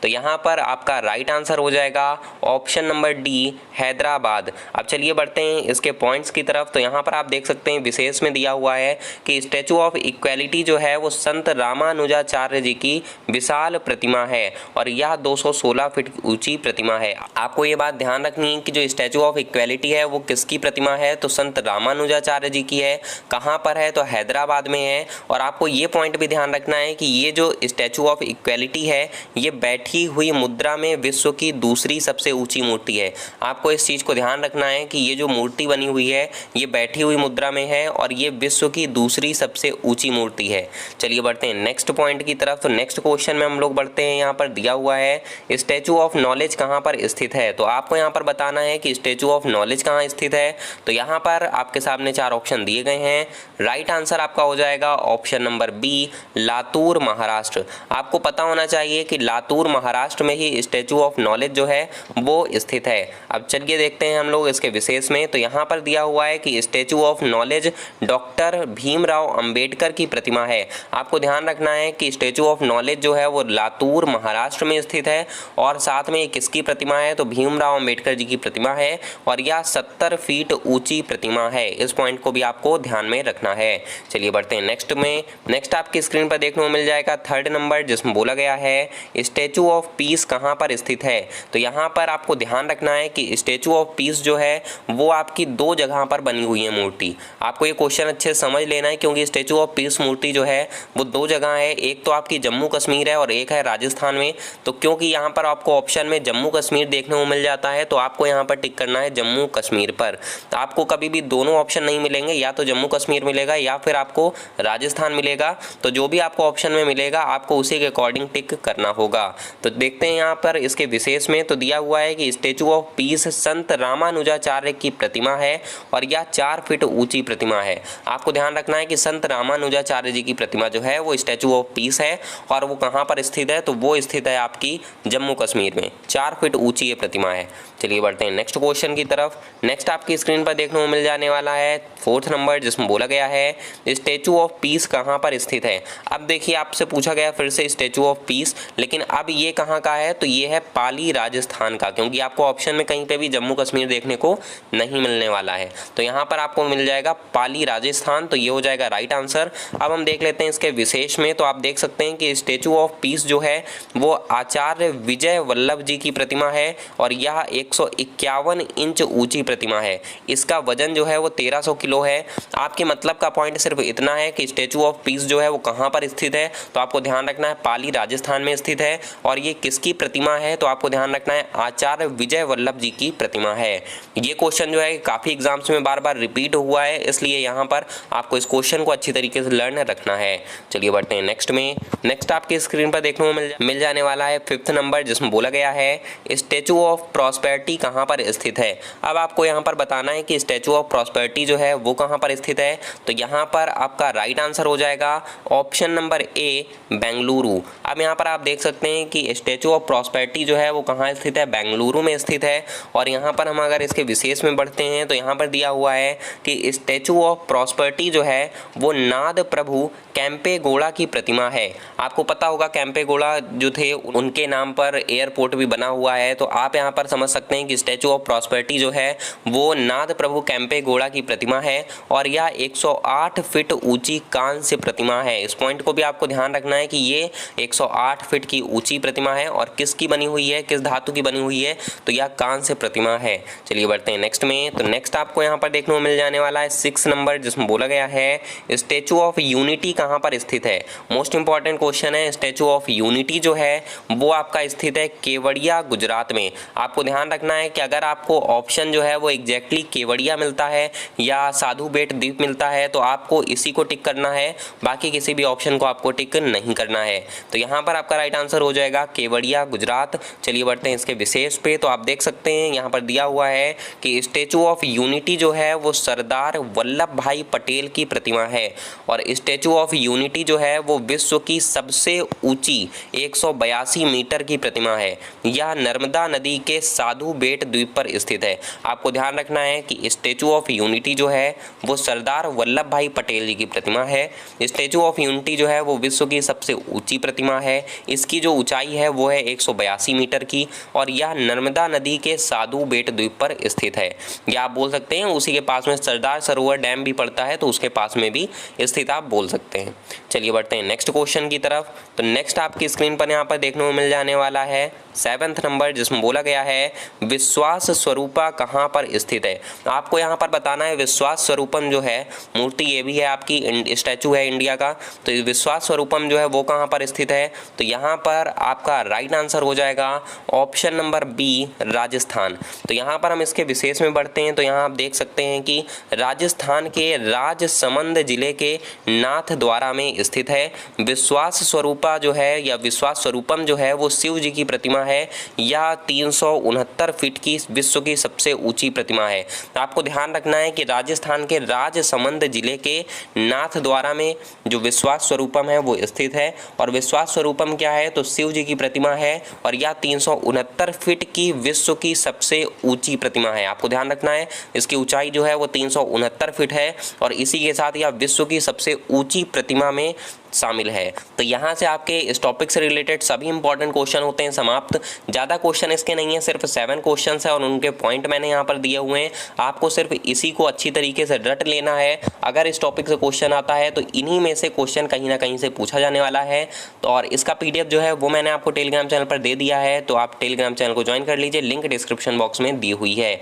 तो यहाँ पर आपका राइट आंसर हो जाएगा ऑप्शन नंबर डी, हैदराबाद। अब चलिए बढ़ते हैं इसके पॉइंट्स की तरफ। तो यहाँ पर आप देख सकते हैं विशेष में दिया हुआ है कि स्टैचू ऑफ इक्वेलिटी जो है वो संत रामानुजाचार्य जी की विशाल प्रतिमा है और यह 216 फीट ऊंची प्रतिमा है। आपको ये बात ध्यान रखनी है कि जो स्टैचू ऑफ इक्वेलिटी है वो किसकी प्रतिमा है, तो संत रामानुजाचार्य जी की है। कहाँ पर है, तो हैदराबाद में है। और आपको ये पॉइंट भी ध्यान रखना है कि ये जो स्टैचू ऑफ इक्वेलिटी है ये बैठी हुई मुद्रा में विश्व की दूसरी सबसे ऊंची मूर्ति है। आपको इस चीज़ को ध्यान रखना है कि ये जो मूर्ति बनी हुई है ये बैठी हुई मुद्रा में है और ये विश्व की दूसरी सबसे ऊंची मूर्ति है। चलिए बढ़ते हैं नेक्स्ट पॉइंट की तरफ। तो नेक्स्ट क्वेश्चन में हम लोग बढ़ते हैं। यहाँ पर दिया हुआ है स्टैचू ऑफ नॉलेज कहाँ पर स्थित है। तो आपको यहाँ पर बताना है कि स्टैचू ऑफ नॉलेज कहाँ स्थित है। तो यहाँ पर आपके सामने 4 ऑप्शन दिए गए हैं। राइट आंसर आपका हो जाएगा option number B, Latur, Maharashtra. आपको पता होना चाहिए कि लातूर महाराष्ट्र में ही स्टैचू ऑफ नॉलेज जो है वो स्थित है। अब चलिए देखते हैं हम लोग इसके विशेष में। तो यहाँ पर दिया हुआ है कि statue of knowledge doctor Bhimrao Ambedkar की प्रतिमा है। आपको ध्यान रखना है कि स्टैचू ऑफ नॉलेज जो है वो लातूर महाराष्ट्र में स्थित है और साथ में किसकी प्रतिमा है, तो भीमराव अंबेडकर जी की प्रतिमा है और यह 70 फीट ऊंची प्रतिमा है। इस पॉइंट को भी आपको ध्यान में रखना है। चलिए बढ़ते हैं नेक्स्ट में। नेक्स्ट आपकी स्क्रीन पर देखने को मिल जाएगा 3rd नंबर, जिसमें बोला गया है स्टैचू ऑफ पीस कहाँ पर स्थित है। तो यहाँ पर आपको ध्यान रखना है कि स्टैचू ऑफ पीस जो है वो आपकी 2 जगह पर बनी हुई है मूर्ति। आपको ये क्वेश्चन अच्छे से समझ लेना है क्योंकि स्टैचू ऑफ पीस मूर्ति जो है वो 2 जगह है, एक तो आपकी जम्मू कश्मीर है और एक है राजस्थान में। तो क्योंकि यहाँ पर आपको ऑप्शन में जम्मू कश्मीर देखने को मिल जाता है तो आपको यहाँ पर टिक करना है जम्मू कश्मीर पर। तो आपको कभी भी दोनों ऑप्शन नहीं मिलेंगे, या तो जम्मू कश्मीर मिलेगा या फिर आपको राजस्थान मिलेगा। तो जो भी आपको ऑप्शन में मिलेगा आपको उसी के अकॉर्डिंग टिक करना होगा। तो देखते हैं यहाँ पर इसके विशेष में। तो दिया हुआ है कि स्टैचू ऑफ पीस संत रामानुजाचार्य की प्रतिमा है और यह 4 फीट ऊंची प्रतिमा है। आपको ध्यान रखना है कि संत रामानुजाचार्य जी की प्रतिमा जो है वो स्टैचू ऑफ पीस है और वो कहाँ पर स्थित है, तो वो स्थित है आपकी जम्मू कश्मीर में। 4 फीट ऊंची ये प्रतिमा है। चलिए बढ़ते हैं नेक्स्ट क्वेश्चन की तरफ। नेक्स्ट आपकी स्क्रीन पर देखने को मिल जाने वाला है 4th नंबर, जिसमें बोला गया है स्टैचू ऑफ पीस कहाँ पर स्थित है। अब देखिए आपसे पूछा गया फिर से स्टैचू ऑफ पीस, लेकिन अब ये कहाँ का है, तो ये है पाली राजस्थान का, क्योंकि आपको ऑप्शन में कहीं पे भी जम्मू कश्मीर देखने को नहीं मिलने वाला है। तो यहाँ पर आपको मिल जाएगा पाली राजस्थान, तो ये हो जाएगा राइट आंसर। अब हम देख लेते हैं इसके विशेष में। तो आप देख सकते हैं कि स्टैचू ऑफ पीस जो है वो आचार्य विजय वल्लभ जी की प्रतिमा है और यह 151 इंच ऊंची प्रतिमा है। इसका वजन जो है वो 1300 किलो है। आपके मतलब का पॉइंट सिर्फ इतना है कि स्टैचू ऑफ पीस जो है वो कहाँ पर स्थित है, तो आपको ध्यान रखना है पाली राजस्थान में स्थित है और ये किसकी प्रतिमा है, तो आपको ध्यान रखना है आचार्य विजय वल्लभ जी की प्रतिमा है। ये क्वेश्चन जो है काफ़ी एग्जाम्स में बार बार रिपीट हुआ है, इसलिए यहाँ पर आपको इस क्वेश्चन को अच्छी तरीके से लर्न रखना है। चलिए बढ़ते हैं नेक्स्ट में। नेक्स्ट आपकी स्क्रीन पर देखने को मिल जाने वाला है 5th नंबर, जिसमें बोला गया है स्टैचू ऑफ प्रॉस्पेरिटी कहाँ पर स्थित है। अब आपको यहाँ पर बताना है कि स्टैचू ऑफ प्रॉस्पेरिटी जो है वो कहाँ पर स्थित है। तो यहाँ पर आपका राइट आंसर हो जाएगा ऑप्शन नंबर ए, बेंगलुरु। अब यहाँ पर आप देख सकते हैं कि स्टैचू ऑफ प्रॉस्पेरिटी जो है वो कहाँ स्थित है, बेंगलुरु में स्थित है। और यहाँ पर हम अगर इसके विशेष में बढ़ते हैं तो यहाँ पर दिया हुआ है कि स्टैचू ऑफ प्रॉस्पेरिटी जो है वो नाद प्रभु केम्पेगौड़ा की प्रतिमा है। आपको पता होगा केम्पेगौड़ा जो थे उनके नाम पर एयरपोर्ट भी बना हुआ है। तो आप यहाँ पर समझ सकते हैं कि स्टैचू ऑफ प्रॉस्पेरिटी जो है वो नाद प्रभु केम्पेगौड़ा की प्रतिमा है और यह 108 फीट ऊंची कांस्य प्रतिमा है। इस पॉइंट को भी आपको ध्यान रखना है कि ये 108 फीट की ऊंची प्रतिमा है और किसकी बनी हुई है, किस धातु की बनी हुई है, तो यह कांस्य प्रतिमा है। चलिए बढ़ते हैं नेक्स्ट में। तो नेक्स्ट आपको यहाँ पर देखने को मिल जाने वाला है 6 नंबर, जिसमें बोला गया है स्टैचू ऑफ यूनिटी कहाँ पर स्थित है। मोस्ट इंपॉर्टेंट क्वेश्चन है। स्टैचू ऑफ यूनिटी जो है वो आपका स्थित है केवड़िया, गुजरात में। आपको ध्यान रखना है कि अगर आपको ऑप्शन जो है वो एग्जैक्टली केवड़िया मिलता है या साधु बेट द्वीप मिलता है तो आपको इसी को टिक करना है, बाकी किसी भी ऑप्शन को आपको टिक नहीं करना है। तो यहाँ पर आपका राइट आंसर हो जाएगा केवड़िया, गुजरात। चलिए बढ़ते हैं इसके विशेष पे। तो आप देख सकते हैं यहाँ पर दिया हुआ है कि स्टैचू ऑफ यूनिटी जो है वो सरदार वल्लभ भाई पटेल की प्रतिमा है और स्टैचू ऑफ यूनिटी जो है वो विश्व की सबसे ऊंची 182 मीटर की प्रतिमा है। यह नर्मदा नदी के साधु बेट द्वीप पर स्थित है। आपको ध्यान रखना है कि स्टैचू ऑफ यूनिटी जो है वो सरदार वल्लभ भाई पटेल जी की प्रतिमा है। स्टैचू ऑफ यूनिटी जो है वो विश्व की सबसे ऊंची प्रतिमा है। इसकी जो ऊंचाई है वो है 182 मीटर की और यह नर्मदा नदी के साधु बेट द्वीप पर स्थित है। या आप बोल सकते हैं उसी के पास में सरदार सरोवर डैम भी पड़ता है, तो उसके पास में भी स्थित आप बोल सकते हैं। चलिए बढ़ते हैं नेक्स्ट क्वेश्चन की तरफ। तो नेक्स्ट आपकी स्क्रीन पर यहाँ पर देखने को मिल जाने वाला है 7वां नंबर, जिसमें बोला गया है विश्वास स्वरूपा कहाँ पर स्थित है। आपको यहाँ पर बताना है विश्वास स्वरूपम जो है मूर्ति, ये भी है आपकी स्टैचू है इंडिया का, तो विश्वास स्वरूपम जो है वो कहाँ पर स्थित है। तो यहाँ पर आपका राइट आंसर हो जाएगा ऑप्शन नंबर बी, राजस्थान। तो यहाँ पर हम इसके विशेष में बढ़ते हैं, तो यहाँ आप देख सकते हैं कि राजस्थान के राजसमंद जिले के नाथद्वारा में स्थित है। विश्वास स्वरूपा जो है या विश्वास स्वरूपम जो है वो शिव जी की प्रतिमा है। यह 369 फीट की विश्व की सबसे ऊंची प्रतिमा है। आपको ध्यान रखना है कि राजस्थान के राजसमंद जिले के नाथद्वारा में जो विश्वास स्वरूपम है वो स्थित है। और विश्वास स्वरूपम क्या है, तो शिव जी की प्रतिमा है और यह 369 फीट की विश्व की सबसे ऊंची प्रतिमा है। आपको ध्यान रखना है इसकी ऊंचाई जो है वो 369 फीट है और इसी के साथ यह विश्व की सबसे ऊंची प्रतिमा में शामिल है। तो यहाँ से आपके इस टॉपिक से रिलेटेड सभी इंपॉर्टेंट क्वेश्चन होते हैं समाप्त। ज़्यादा क्वेश्चन इसके नहीं है, सिर्फ 7 क्वेश्चन है और उनके पॉइंट मैंने यहाँ पर दिए हुए हैं। आपको सिर्फ इसी को अच्छी तरीके से रट लेना है। अगर इस टॉपिक से क्वेश्चन आता है तो इन्हीं में से क्वेश्चन कहीं ना कहीं से पूछा जाने वाला है। तो और इसका PDF जो है वो मैंने आपको टेलीग्राम चैनल पर दे दिया है, तो आप टेलीग्राम चैनल को ज्वाइन कर लीजिए, लिंक डिस्क्रिप्शन बॉक्स में दी हुई है।